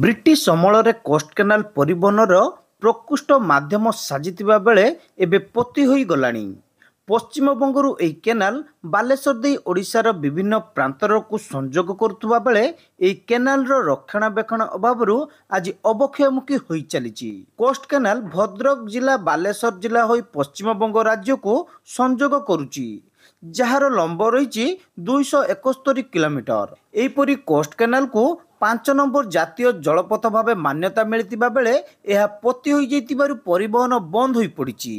British ଅମଳରେ cost canal ପରିବହନର ପ୍ରକୃଷ୍ଟ ମାଧ୍ୟମ ସାଜିଥିବା ବେଳେ ଏବେ ପୋତି ହୋଇଗଲାଣି। ପଶ୍ଚିମବଙ୍ଗରୁ ଏହି କେନାଲ ବାଲେଶ୍ୱର ଦେଇ ଓଡ଼ିଶାର ବିଭିନ୍ନ ପ୍ରାନ୍ତରକୁ ସଂଯୋଗ କରୁଥିବା ବେଳେ ଏହି କେନାଲର ରକ୍ଷଣାବେକ୍ଷଣ ଅଭାବରୁ ଆଜି ଅବକ୍ଷୟମୁଖୀ ହୋଇ ଚାଲିଛି। କୋଷ୍ଟ କେନାଲ ଭଦ୍ରକ ଜିଲ୍ଲା ବାଲେଶ୍ୱର ଜିଲ୍ଲା ହୋଇ ପଶ୍ଚିମବଙ୍ଗ ରାଜ୍ୟକୁ ସଂଯୋଗ କରୁଛି, ଯାହାର ଲମ୍ବ ରହିଛି 271 କିଲୋମିଟର। ଏହିପରି କୋଷ୍ଟ କେନାଲକୁ 5 ନମ୍ବର ଜାତୀୟ ଜଳପଥ ଭାବେ ମାନ୍ୟତା ମିଳିଥିବା ବେଳେ ଏହା ପୋତି ହୋଇଯାଇଥିବାରୁ ପରିବହନ ବନ୍ଦ ହୋଇପଡ଼ିଛି।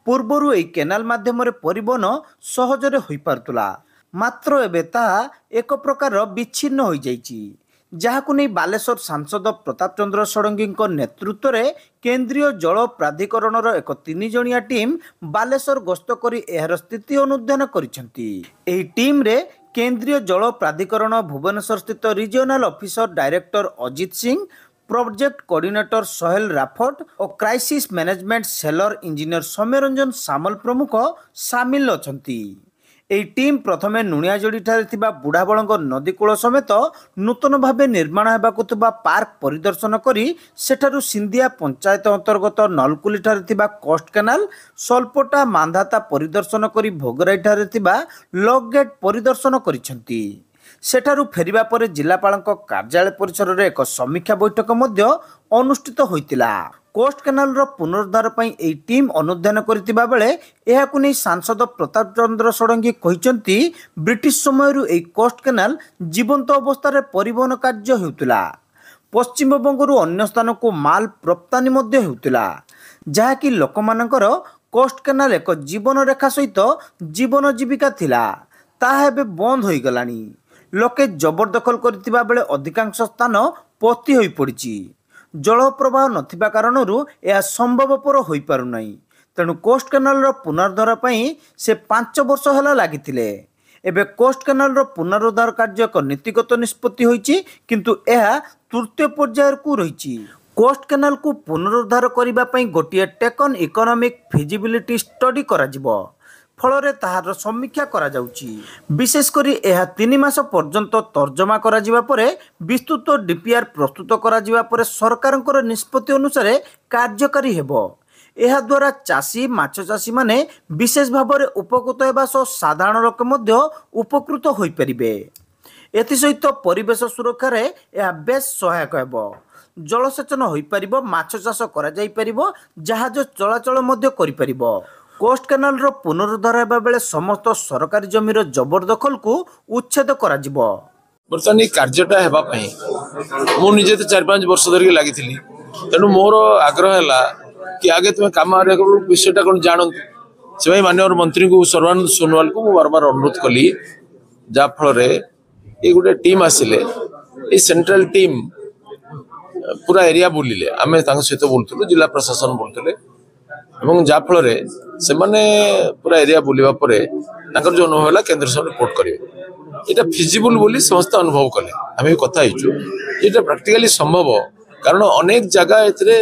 ପୂର୍ବରୁ ଏହି କେନାଲ ମାଧ୍ୟମରେ ପରିବହନ ସହଜରେ ହୋଇପାରୁଥିଲା, ମାତ୍ର ଏବେ ତାହା ଏକ ପ୍ରକାର ବିଚ୍ଛିନ୍ନ ହୋଇଯାଇଛି, ଯାହାକୁ ନେଇ ବାଲେଶ୍ୱର ସାଂସଦ ପ୍ରତାପ ଚନ୍ଦ୍ର ଷଡ଼ଙ୍ଗୀଙ୍କ ନେତୃତ୍ୱରେ କେନ୍ଦ୍ରୀୟ ଜଳ ପ୍ରାଧିକରଣର ଏକ 3 ଜଣିଆ ଟିମ୍ ବାଲେଶ୍ୱର ଗସ୍ତ କରି ଏହାର ସ୍ଥିତି ଅନୁଧ୍ୟାନ କରିଛନ୍ତି। ଏହି ଟିମ୍ରେ କେନ୍ଦ୍ରୀୟ ଜଳ ପ୍ରାଧିକରଣ ଭୁବନେଶ୍ୱର ସ୍ଥିତ ରିଜିଓନାଲ ଅଫିସର director Ajit Singh, project coordinator Sohel Rafat ଓ କ୍ରାଇସିସ୍ ମ୍ୟାନେଜମେଣ୍ଟ ସେଲର ଇଞ୍ଜିନିୟର ସୌମ୍ୟ ରଞ୍ଜନ ସାମଲ ପ୍ରମୁଖ ସାମିଲ ଅଛନ୍ତି। ଏହି ଟିମ୍ ପ୍ରଥମେ ନୁଣିଆଯୋଡ଼ିଠାରେ ଥିବା ବୁଢ଼ାବଳଙ୍ଗ ନଦୀକୂଳ ସମେତ ନୂତନ ଭାବେ ନିର୍ମାଣ ହେବାକୁ ଥିବା ପାର୍କ ପରିଦର୍ଶନ କରି ସେଠାରୁ ସିନ୍ଦିଆ ପଞ୍ଚାୟତ ଅନ୍ତର୍ଗତ ନଲକୁଲିଠାରେ ଥିବା କୋଷ୍ଟ କେନାଲ, ସୋଲପଟା ମାନ୍ଧାତା ପରିଦର୍ଶନ କରି ଭୋଗରାଇଠାରେ ଥିବା ଲକ୍ ଗେଟ୍ ପରିଦର୍ଶନ କରିଛନ୍ତି। ସେଠାରୁ ଫେରିବା ପରେ ଜିଲ୍ଲାପାଳଙ୍କ କାର୍ଯ୍ୟାଳୟ ପରିସରରେ ଏକ ସମୀକ୍ଷା ବୈଠକ ମଧ୍ୟ ଅନୁଷ୍ଠିତ ହୋଇଥିଲା। କୋଷ୍ଟ କେନାଲର ପୁନରୁଦ୍ଧାର ପାଇଁ ଏହି ଟିମ୍ ଅନୁଧ୍ୟାନ କରିଥିବା ବେଳେ ଏହାକୁ ନେଇ ସାଂସଦ ପ୍ରତାପ ଚନ୍ଦ୍ର ଷଡ଼ଙ୍ଗୀ କହିଛନ୍ତି, ବ୍ରିଟିଶ ସମୟରୁ ଏହି କୋଷ୍ଟ କେନାଲ ଜୀବନ୍ତ ଅବସ୍ଥାରେ ପରିବହନ କାର୍ଯ୍ୟ ହେଉଥିଲା। ପଶ୍ଚିମବଙ୍ଗରୁ ଅନ୍ୟ ସ୍ଥାନକୁ ମାଲ ରପ୍ତାନି ମଧ୍ୟ ହେଉଥିଲା, ଯାହାକି ଲୋକମାନଙ୍କର କୋଷ୍ଟ କେନାଲ ଏକ ଜୀବନରେଖା ସହିତ ଜୀବନ ଜୀବିକା ଥିଲା। ତାହା ଏବେ ବନ୍ଦ ହୋଇଗଲାଣି। ଲୋକେ ଜବରଦଖଲ କରିଥିବା ବେଳେ ଅଧିକାଂଶ ସ୍ଥାନ ପୋତି ହୋଇପଡ଼ିଛି। ଜଳ ପ୍ରବାହ ନଥିବା କାରଣରୁ ଏହା ସମ୍ଭବପର ହୋଇପାରୁନାହିଁ। ତେଣୁ କୋଷ୍ଟ କେନାଲର ପୁନରୁଦ୍ଧାର ପାଇଁ ସେ 5 ବର୍ଷ ହେଲା ଲାଗିଥିଲେ। ଏବେ କୋଷ୍ଟ କେନାଲର ପୁନରୁଦ୍ଧାର କାର୍ଯ୍ୟ ଏକ ନୀତିଗତ ନିଷ୍ପତ୍ତି ହୋଇଛି, କିନ୍ତୁ ଏହା ତୃତୀୟ ପର୍ଯ୍ୟାୟକୁ ରହିଛି। କୋଷ୍ଟ କେନାଲକୁ ପୁନରୁଦ୍ଧାର କରିବା ପାଇଁ ଗୋଟିଏ ଟେକନ୍ ଇକୋନୋମିକ୍ ଫିଜିବିଲିଟି ଷ୍ଟଡି କରାଯିବ, ଫଳରେ ତାହାର ସମୀକ୍ଷା କରାଯାଉଛି। ବିଶେଷ କରି ଏହା 3 ମାସ ପର୍ଯ୍ୟନ୍ତ ତର୍ଜମା କରାଯିବା ପରେ ବିସ୍ତୃତ ଡିପିଆର୍ ପ୍ରସ୍ତୁତ କରାଯିବା ପରେ ସରକାରଙ୍କର ନିଷ୍ପତ୍ତି ଅନୁସାରେ କାର୍ଯ୍ୟକାରୀ ହେବ। ଏହାଦ୍ୱାରା ଚାଷୀ, ମାଛ ଚାଷୀମାନେ ବିଶେଷ ଭାବରେ ଉପକୃତ ହେବା ସହ ସାଧାରଣ ଲୋକ ମଧ୍ୟ ଉପକୃତ ହୋଇପାରିବେ। ଏଥିସହିତ ପରିବେଶ ସୁରକ୍ଷାରେ ଏହା ବେଶ୍ ସହାୟକ ହେବ। ଜଳସେଚନ ହୋଇପାରିବ, ମାଛ ଚାଷ କରାଯାଇପାରିବ, ଜାହାଜ ଚଳାଚଳ ମଧ୍ୟ କରିପାରିବ। କୋଷ୍ଟ କେନାଲର ପୁନରୁଦ୍ଧାର ହେବା ବେଳେ ସମସ୍ତ ସରକାରୀ ଜମିର ଜବରଦଖଲକୁ ଉଚ୍ଛେଦ କରାଯିବ। ବର୍ତ୍ତମାନ ଏହି କାର୍ଯ୍ୟଟା ହେବା ପାଇଁ ମୁଁ ନିଜେ ତ 4-5 ବର୍ଷ ଧରିକି ଲାଗିଥିଲି। ତେଣୁ ମୋର ଆଗ୍ରହ ହେଲା କି ଆଗେ ତୁମେ କାମ ବିଷୟଟା କ'ଣ ଜାଣନ୍ତୁ। ସେଥିପାଇଁ ମାନ୍ୟବର ମନ୍ତ୍ରୀଙ୍କୁ ସର୍ବାନନ୍ଦ ସୋନୱାଲଙ୍କୁ ମୁଁ ବାରବାର ଅନୁରୋଧ କଲି, ଯାହାଫଳରେ ଏ ଗୋଟେ ଟିମ୍ ଆସିଲେ, ଏ ସେଣ୍ଟ୍ରାଲ ଟିମ୍ ପୁରା ଏରିଆ ବୁଲିଲେ। ଆମେ ତାଙ୍କ ସହିତ ବୁଲୁଥିଲୁ, ଜିଲ୍ଲା ପ୍ରଶାସନ ବୁଲୁଥିଲେ, ଏବଂ ଯାହାଫଳରେ ସେମାନେ ପୁରା ଏରିଆ ବୁଲିବା ପରେ ତାଙ୍କର ଯେଉଁ ଅନୁଭବ ହେଲା କେନ୍ଦ୍ର ସରକାର ରିପୋର୍ଟ କରିବେ। এটা ফিজিবল ବୋଲି ସମସ୍ତେ ଅନୁଭବ କଲେ। ଆମେ ବି କଥା ହେଇଛୁ ଏଇଟା ପ୍ରାକ୍ଟିକାଲି ସମ୍ଭବ, କାରଣ ଅନେକ ଜାଗା ଏଥିରେ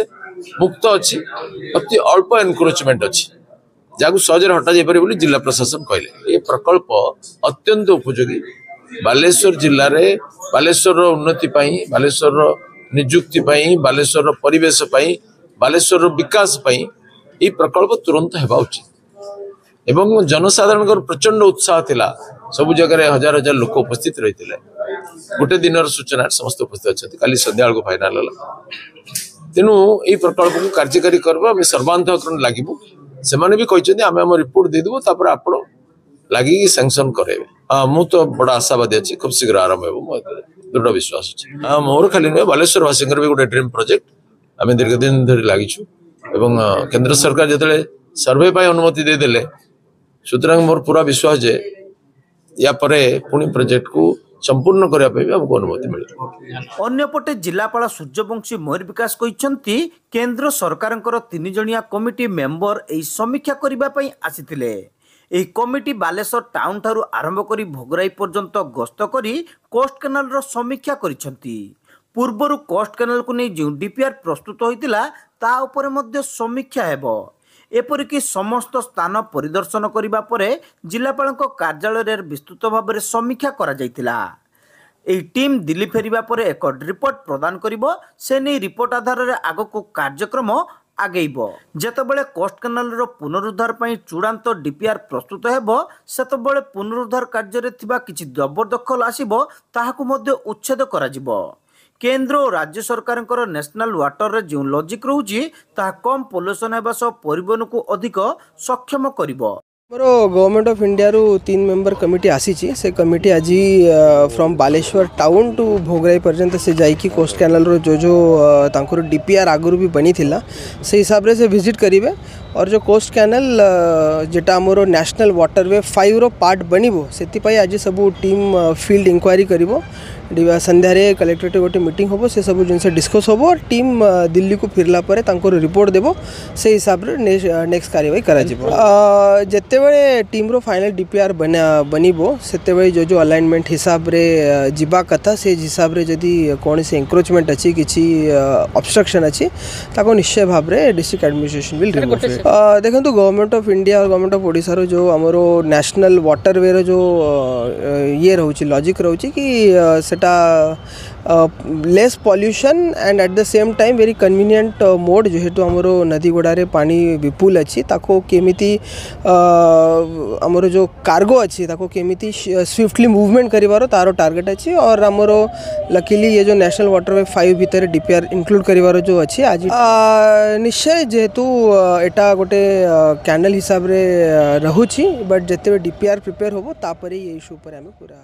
ମୁକ୍ତ ଅଛି, ଅତି ଅଳ୍ପ ଏନକ୍ରୋଚମେଣ୍ଟ ଅଛି, ଯାହାକୁ ସହଜରେ ହଟାଯାଇପାରିବ ବୋଲି ଜିଲ୍ଲା ପ୍ରଶାସନ କହିଲେ। ଏ ପ୍ରକଳ୍ପ ଅତ୍ୟନ୍ତ ଉପଯୋଗୀ ବାଲେଶ୍ୱର ଜିଲ୍ଲାରେ, ବାଲେଶ୍ୱରର ଉନ୍ନତି ପାଇଁ, ବାଲେଶ୍ୱରର ନିଯୁକ୍ତି ପାଇଁ, ବାଲେଶ୍ୱରର ପରିବେଶ ପାଇଁ, ବାଲେଶ୍ୱରର ବିକାଶ ପାଇଁ এই ପ୍ରକଳ୍ପ ତୁରନ୍ତ ହେବା ଉଚିତ। ଏବଂ ଜନସାଧାରଣଙ୍କର ପ୍ରଚଣ୍ଡ ଉତ୍ସାହ ଥିଲା। ସବୁ ଜାଗାରେ ହଜାର ହଜାର ଲୋକ ଉପସ୍ଥିତ ରହିଥିଲେ। ଗୋଟେ ଦିନର ସୂଚନା ସମସ୍ତେ ଉପସ୍ଥିତ ଅଛନ୍ତି। କାଲି ସନ୍ଧ୍ୟା ବେଳକୁ ଫାଇନାଲ ହେଲା। ତେଣୁ ଏହି ପ୍ରକଳ୍ପକୁ କାର୍ଯ୍ୟକାରୀ କରିବା ଆମେ ସର୍ବାନ୍ତକରଣ ଲାଗିବୁ। ସେମାନେ ବି କହିଛନ୍ତି ଆମେ ଆମ ରିପୋର୍ଟ ଦେଇଦେବୁ, ତାପରେ ଆପଣ ଲାଗିକି ସାଙ୍ଗସନ କରାଇବେ। ମୁଁ ତ ବଡ଼ ଆଶାବାଦୀ ଅଛି, ଖୁବ୍ ଶୀଘ୍ର ଆରମ୍ଭ ହେବ, ମୋ ଦୃଢ଼ ବିଶ୍ୱାସ ଅଛି। ମୋର ଖାଲି ନୁହେଁ, ବାଲେଶ୍ୱରବାସୀଙ୍କର ବି ଗୋଟେ ଡ୍ରିମ୍ ପ୍ରୋଜେକ୍ଟ। ଆମେ ଦୀର୍ଘ ଦିନ ଧରି ଲାଗିଛୁ ଏବଂ କେନ୍ଦ୍ର ସରକାର ଯେତେବେଳେ ସର୍ଭେ ପାଇଁ ଅନୁମତି ଦେଇଦେଲେ, ସୁତରାଂ ମୋର ପୁରା ବିଶ୍ୱାସ ଯେ या परे पुणी प्रोजेक्ट को संपूर्ण करने पे हमको अनुमति मिले। अन्यपटे जिलापाल सूर्यवंशी मोहर विकास कहते केंद्र सरकारଙ୍କର 3 जणिया कमिटी मेंबर एही समीक्षा करबा पई आसीथिले। एही कमिटी बालेश्वर टाउन ठारू आरंभ करी भोगराई पर्यंत गस्त करी कोस्ट केनाल रो समीक्षा करिसंती। पूर्वरु कोस्ट केनाल को नै जो डीपीआर प्रस्तुत होइतिला ता ऊपर मध्ये समीक्षा हेबो। एपरिक समस्त स्थान परिदर्शन करने पर जिलापाल कार्यालय विस्तृत भाव में समीक्षा करा जायतिला। ଏହି ଟିମ୍ ଦିଲ୍ଲୀ ଫେରିବା ପରେ ଏକ ରିପୋର୍ଟ ପ୍ରଦାନ କରିବ। ସେ ନେଇ ରିପୋର୍ଟ ଆଧାରରେ ଆଗକୁ କାର୍ଯ୍ୟକ୍ରମ ଆଗେଇବ। ଯେତେବେଳେ କୋଷ୍ଟ କେନାଲର ପୁନରୁଦ୍ଧାର ପାଇଁ ଚୂଡ଼ାନ୍ତ ଡିପିଆର୍ ପ୍ରସ୍ତୁତ ହେବ, ସେତେବେଳେ ପୁନରୁଦ୍ଧାର କାର୍ଯ୍ୟରେ ଥିବା କିଛି ଜବରଦଖଲ ଆସିବ, ତାହାକୁ ମଧ୍ୟ ଉଚ୍ଛେଦ କରାଯିବ। କେନ୍ଦ୍ର ଓ ରାଜ୍ୟ ସରକାରଙ୍କର ନ୍ୟାସନାଲ ୱାଟରରେ ଯେଉଁ ଲଜିକ୍ ରହୁଛି, ତାହା କମ୍ ପଲ୍ୟୁସନ୍ ହେବା ସହ ପରିବହନକୁ ଅଧିକ ସକ୍ଷମ କରିବ। मोर गवर्नमेंट ऑफ इंडिया रू 3 मेंबर कमिटी आसी से कमिटी आज from Baleswar town to Bhograi पर्यंत से जाइकी कोस्ट कैनाल रो जो तांकर डीपीआर आगुरी भी बनी थिला से हिसाब रे से विजिट करिवे। और जो कोस्ट कैनाल जेटा हमरो नेशनल वाटरवे 5 रो पार्ट बनिबो सेति आज सब टीम फील्ड इंक्वायरी करिवो। संध्यारे कलेक्टरेट गोटे मीटिंग होबो, से सब जिनसे डिस्कस होबो और टीम दिल्ली को फिरला परे तांकर रिपोर्ट देबो, से हिसाब रे नेक्स्ट कार्यवाही करा जिवो। जते बेले टीम रो फाइनल डीपीआर बनिबो सेते जो जो अलाइनमेंट हिसाब रे जिबा कथा से हिसाब रे जदी कोन से एंक्रोचमेंट अछि किछि ऑब्स्ट्रक्शन अछि ताको निश्चय भाव रे डिस्ट्रिक्ट एडमिनिस्ट्रेशन विल रिमूव। देखंतु गवर्नमेंट ऑफ इंडिया और गवर्नमेंट ऑफ ओडिसा रो जो हमरो नेशनल वाटरवे रो जो ये रहउछि लॉजिक रहउछि कि सेटा less pollution and at the same time very convenient mode जेहेतु हमरो नदी गुड़ारे पानी विपुल अछि ताको केमिति हमरो जो कार्गो अछि ताको केमिति स्विफ्टली मूवमेंट करिवारो तारो टार्गेट अछि। और हमरो लकीली ये जो नेशनल वाटरवे 5 भीतर डीपीआर इंक्लूड करिवारो जो अछि आज निश्चय जेहेतु एटा गोटे कैनल हिसाब रे रहुछि, बट जते डीपीआर प्रिपेयर होबो तापरे ये इशू पर हमें पूरा